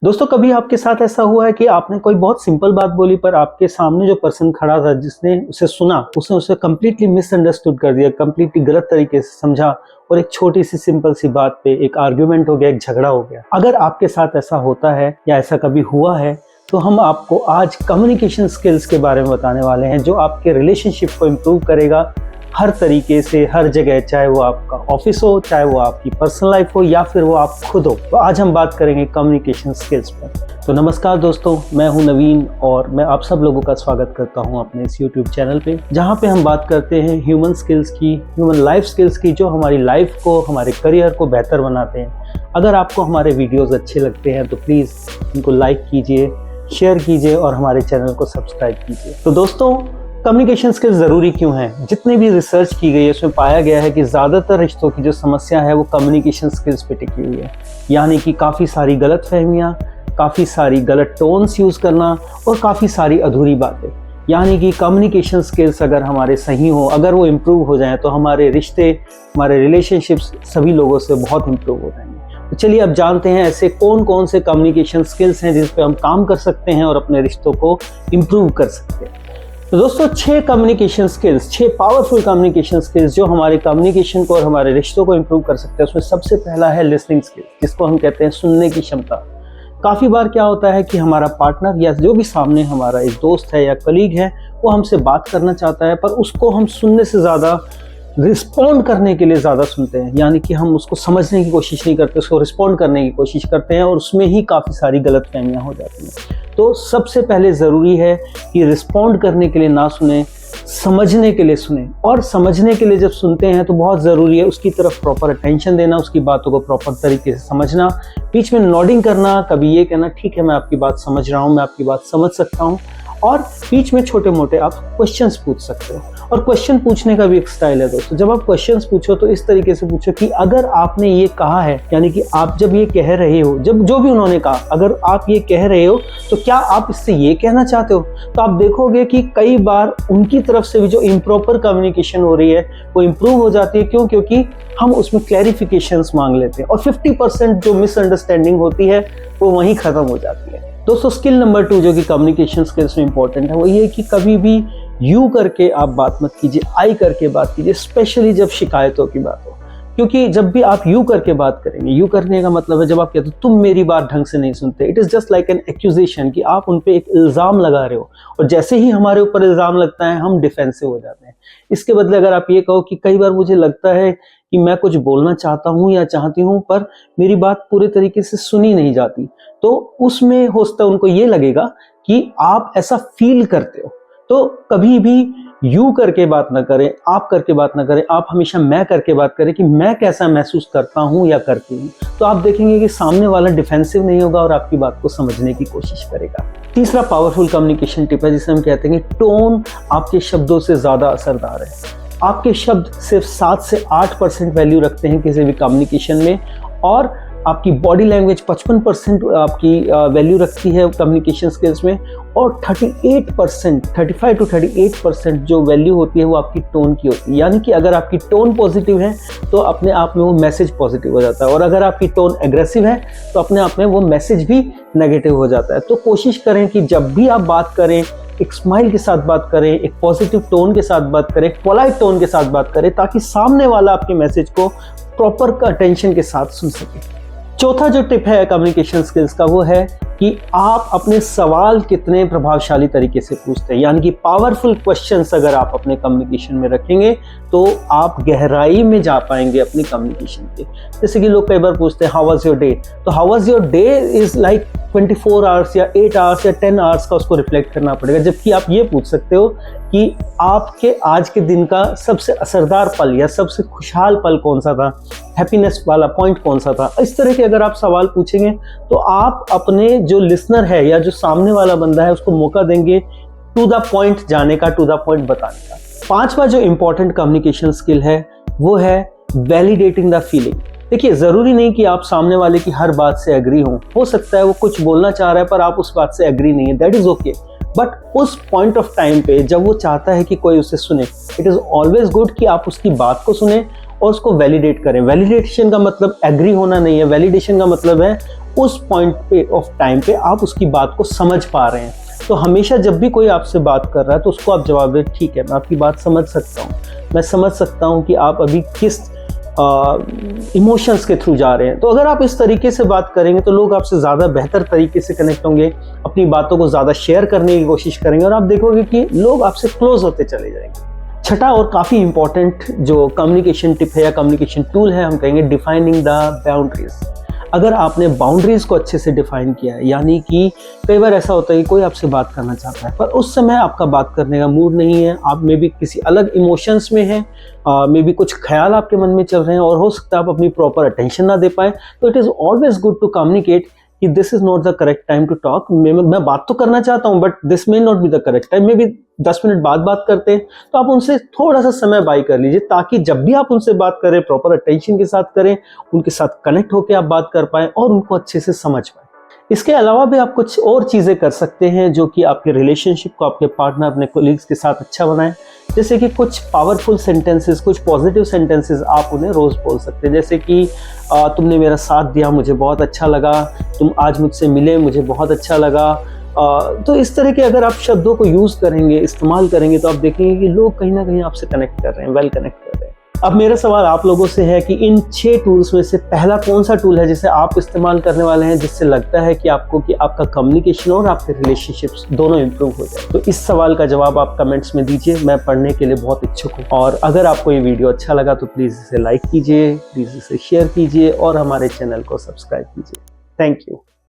दोस्तों, कभी आपके साथ ऐसा हुआ है कि आपने कोई बहुत सिंपल बात बोली पर आपके सामने जो पर्सन खड़ा था जिसने उसे सुना उसने उसे कम्प्लीटली मिसअंडरस्टूड कर दिया, कम्प्लीटली गलत तरीके से समझा और एक छोटी सी सिंपल सी बात पे एक आर्ग्यूमेंट हो गया, एक झगड़ा हो गया। अगर आपके साथ ऐसा होता है या ऐसा कभी हुआ है तो हम आपको आज कम्युनिकेशन स्किल्स के बारे में बताने वाले हैं जो आपके रिलेशनशिप को इम्प्रूव करेगा हर तरीके से, हर जगह, चाहे वो आपका ऑफिस हो, चाहे वो आपकी पर्सनल लाइफ हो या फिर वो आप खुद हो। तो आज हम बात करेंगे कम्युनिकेशन स्किल्स पर। तो नमस्कार दोस्तों, मैं हूं नवीन और मैं आप सब लोगों का स्वागत करता हूं अपने इस YouTube चैनल पे, जहां पे हम बात करते हैं ह्यूमन स्किल्स की, ह्यूमन लाइफ स्किल्स की, जो हमारी लाइफ को, हमारे करियर को बेहतर बनाते हैं। अगर आपको हमारे वीडियोज़ अच्छे लगते हैं तो प्लीज़ इनको लाइक कीजिए, शेयर कीजिए और हमारे चैनल को सब्सक्राइब कीजिए। तो दोस्तों, कम्युनिकेशन स्किल्स ज़रूरी क्यों हैं? जितनी भी रिसर्च की गई है उसमें पाया गया है कि ज़्यादातर रिश्तों की जो समस्या है वो कम्युनिकेशन स्किल्स पे टिकी हुई है। यानी कि काफ़ी सारी गलतफहमियाँ, काफ़ी सारी गलत टोन्स यूज़ करना और काफ़ी सारी अधूरी बातें। यानी कि कम्युनिकेशन स्किल्स अगर हमारे सही हो, अगर वो इम्प्रूव हो जाएँ तो हमारे रिश्ते, हमारे रिलेशनशिप्स सभी लोगों से बहुत इम्प्रूव हो जाएंगे। तो चलिए अब जानते हैं ऐसे कौन कौन से कम्युनिकेशन स्किल्स हैं जिस पे हम काम कर सकते हैं और अपने रिश्तों को इम्प्रूव कर सकते हैं। तो दोस्तों, 6 communication skills, 6 powerful communication skills जो हमारे कम्युनिकेशन को और हमारे रिश्तों को इम्प्रूव कर सकते हैं। उसमें सबसे पहला है लिसनिंग स्किल, जिसको हम कहते हैं सुनने की क्षमता। काफ़ी बार क्या होता है कि हमारा पार्टनर या जो भी सामने हमारा एक दोस्त है या कलीग है वो हमसे बात करना चाहता है, पर उसको हम सुनने से ज़्यादा रिस्पॉन्ड करने के लिए ज़्यादा सुनते हैं। यानी कि हम उसको समझने की कोशिश नहीं करते, उसको रिस्पॉन्ड करने की कोशिश करते हैं और उसमें ही काफ़ी सारी गलतफहमियां हो जाती हैं। तो सबसे पहले ज़रूरी है कि रिस्पॉन्ड करने के लिए ना सुने, समझने के लिए सुने। और समझने के लिए जब सुनते हैं तो बहुत ज़रूरी है उसकी तरफ प्रॉपर अटेंशन देना, उसकी बातों को प्रॉपर तरीके से समझना, बीच में नॉडिंग करना, कभी ये कहना ठीक है मैं आपकी बात समझ रहा हूँ, मैं आपकी बात समझ सकता हूँ, और बीच में छोटे मोटे आप क्वेश्चंस पूछ सकते हो। और क्वेश्चन पूछने का भी एक स्टाइल है दोस्तों। जब आप क्वेश्चंस पूछो तो इस तरीके से पूछो कि अगर आपने ये कहा है, यानी कि आप जब ये कह रहे हो, जब जो भी उन्होंने कहा, अगर आप ये कह रहे हो तो क्या आप इससे ये कहना चाहते हो? तो आप देखोगे कि कई बार उनकी तरफ से भी जो इम्प्रॉपर कम्युनिकेशन हो रही है वो इम्प्रूव हो जाती है। क्यों? क्योंकि हम उसमें क्लैरिफिकेशंस मांग लेते हैं और 50% जो मिसअंडरस्टैंडिंग होती है वो वहीं ख़त्म हो जाती है। दोस्तों, स्किल नंबर 2 जो कि कम्युनिकेशन स्किल्स में इंपॉर्टेंट है वो ये कि कभी भी यू करके आप बात मत कीजिए, आई करके बात कीजिए, स्पेशली जब शिकायतों की बात हो। क्योंकि जब भी आप यू करके बात करेंगे, यू करने का मतलब है जब आप कहते हो तुम मेरी बात ढंग से नहीं सुनते, it is just like an accusation कि आप उन पे एक इल्ज़ाम लगा रहे हो। और जैसे ही हमारे ऊपर इल्ज़ाम लगता है हम डिफेंसिव हो जाते हैं। इसके बदले अगर आप ये कहो कि कई बार मुझे लगता है कि मैं कुछ बोलना चाहता हूँ या चाहती हूँ पर मेरी बात पूरे तरीके से सुनी नहीं जाती, तो उसमें हो सकता है उनको ये लगेगा कि आप ऐसा फील करते हो। तो कभी भी यू करके बात ना करें, आप करके बात ना करें, आप हमेशा मैं करके बात करें कि मैं कैसा महसूस करता हूँ या करती हूँ। तो आप देखेंगे कि सामने वाला डिफेंसिव नहीं होगा और आपकी बात को समझने की कोशिश करेगा। तीसरा पावरफुल कम्युनिकेशन टिप है जिसे हम कहते हैं कि टोन आपके शब्दों से ज़्यादा असरदार है। आपके शब्द सिर्फ 7 से 8% वैल्यू रखते हैं किसी भी कम्युनिकेशन में, और आपकी बॉडी लैंग्वेज 55% आपकी वैल्यू रखती है कम्युनिकेशन स्किल्स में, और 35 to 38% जो वैल्यू होती है वो आपकी टोन की होती है। यानी कि अगर आपकी टोन पॉजिटिव है तो अपने आप में वो मैसेज पॉजिटिव हो जाता है, और अगर आपकी टोन एग्रेसिव है तो अपने आप में वो मैसेज भी नेगेटिव हो जाता है। तो कोशिश करें कि जब भी आप बात करें एक स्माइल के साथ बात करें, एक पॉजिटिव टोन के साथ बात करें, एक पोलाइट टोन के साथ बात करें, ताकि सामने वाला आपके मैसेज को प्रॉपर अटेंशन के साथ सुन सके। चौथा जो टिप है कम्युनिकेशन स्किल्स का वो है कि आप अपने सवाल कितने प्रभावशाली तरीके से पूछते हैं। यानी कि पावरफुल क्वेश्चंस अगर आप अपने कम्युनिकेशन में रखेंगे तो आप गहराई में जा पाएंगे अपनी कम्युनिकेशन के। जैसे कि लोग कई बार पूछते हैं हाउ वाज योर डे, तो how was your day is like 24 hours या 8 आवर्स या 10 आवर्स का उसको रिफ्लेक्ट करना पड़ेगा। जबकि आप ये पूछ सकते हो कि आपके आज के दिन का सबसे असरदार पल या सबसे खुशहाल पल कौन सा था, हैप्पीनेस वाला पॉइंट कौन सा था। इस तरह के अगर आप सवाल पूछेंगे तो आप अपने जो लिसनर है या जो सामने वाला बंदा है उसको मौका देंगे टू द पॉइंट जाने का, टू द पॉइंट बताने का। पांचवा जो इंपॉर्टेंट कम्युनिकेशन स्किल है वो है वैलिडेटिंग द फीलिंग। देखिए, ज़रूरी नहीं कि आप सामने वाले की हर बात से एग्री हो सकता है वो कुछ बोलना चाह रहा है पर आप उस बात से एग्री नहीं है, दैट इज़ ओके। बट उस पॉइंट ऑफ टाइम पे जब वो चाहता है कि कोई उसे सुने, इट इज़ ऑलवेज गुड कि आप उसकी बात को सुने और उसको वैलिडेट करें। वैलिडेशन का मतलब एग्री होना नहीं है, वैलिडेशन का मतलब है उस पॉइंट पे ऑफ टाइम पे आप उसकी बात को समझ पा रहे हैं। तो हमेशा जब भी कोई आपसे बात कर रहा है तो उसको आप जवाब दें, ठीक है मैं आपकी बात समझ सकता हूँ, मैं समझ सकता हूँ कि आप अभी किस इमोशंस के थ्रू जा रहे हैं। तो अगर आप इस तरीके से बात करेंगे तो लोग आपसे ज़्यादा बेहतर तरीके से कनेक्ट होंगे, अपनी बातों को ज़्यादा शेयर करने की कोशिश करेंगे और आप देखोगे कि लोग आपसे क्लोज होते चले जाएंगे। छठा और काफ़ी इंपॉर्टेंट जो कम्युनिकेशन टिप है या कम्युनिकेशन टूल है, हम कहेंगे डिफाइनिंग द बाउंड्रीज। अगर आपने बाउंड्रीज को अच्छे से डिफाइन किया है, यानी कि कई बार ऐसा होता है कि कोई आपसे बात करना चाहता है पर उस समय आपका बात करने का मूड नहीं है, आप मे बी किसी अलग इमोशंस में हैं, मे बी कुछ ख्याल आपके मन में चल रहे हैं और हो सकता है आप अपनी प्रॉपर अटेंशन ना दे पाए, तो it is always good to communicate कि this is not the correct time to talk. मैं बात तो करना चाहता हूँ but this may not be the correct time, may be 10 minute बाद बात करते हैं। तो आप उनसे थोड़ा सा समय बाय कर लीजिए ताकि जब भी आप उनसे बात करें प्रॉपर अटेंशन के साथ करें, उनके साथ कनेक्ट होकर आप बात कर पाएं और उनको अच्छे से समझ पाएं। इसके अलावा भी आप कुछ और चीज़ें कर सकते हैं जो कि आपके रिलेशनशिप को आपके पार्टनर अपने कोलीग्स के साथ अच्छा बनाएं। जैसे कि कुछ पावरफुल सेंटेंसेस, कुछ पॉजिटिव सेंटेंसेस आप उन्हें रोज़ बोल सकते हैं, जैसे कि तुमने मेरा साथ दिया, मुझे बहुत अच्छा लगा, तुम आज मुझसे मिले, मुझे बहुत अच्छा लगा। तो इस तरह के अगर आप शब्दों को यूज़ करेंगे, इस्तेमाल करेंगे तो आप देखेंगे कि लोग कहीं ना कहीं आपसे कनेक्ट कर रहे हैं, वेल कनेक्ट कर रहे हैं। अब मेरा सवाल आप लोगों से है कि इन 6 टूल्स में से पहला कौन सा टूल है जिसे आप इस्तेमाल करने वाले हैं, जिससे लगता है कि आपको कि आपका कम्युनिकेशन और आपके रिलेशनशिप्स दोनों इंप्रूव हो जाए। तो इस सवाल का जवाब आप कमेंट्स में दीजिए, मैं पढ़ने के लिए बहुत इच्छुक हूँ। और अगर आपको ये वीडियो अच्छा लगा तो प्लीज़ इसे लाइक कीजिए, प्लीज़ इसे शेयर कीजिए और हमारे चैनल को सब्सक्राइब कीजिए। Thank you.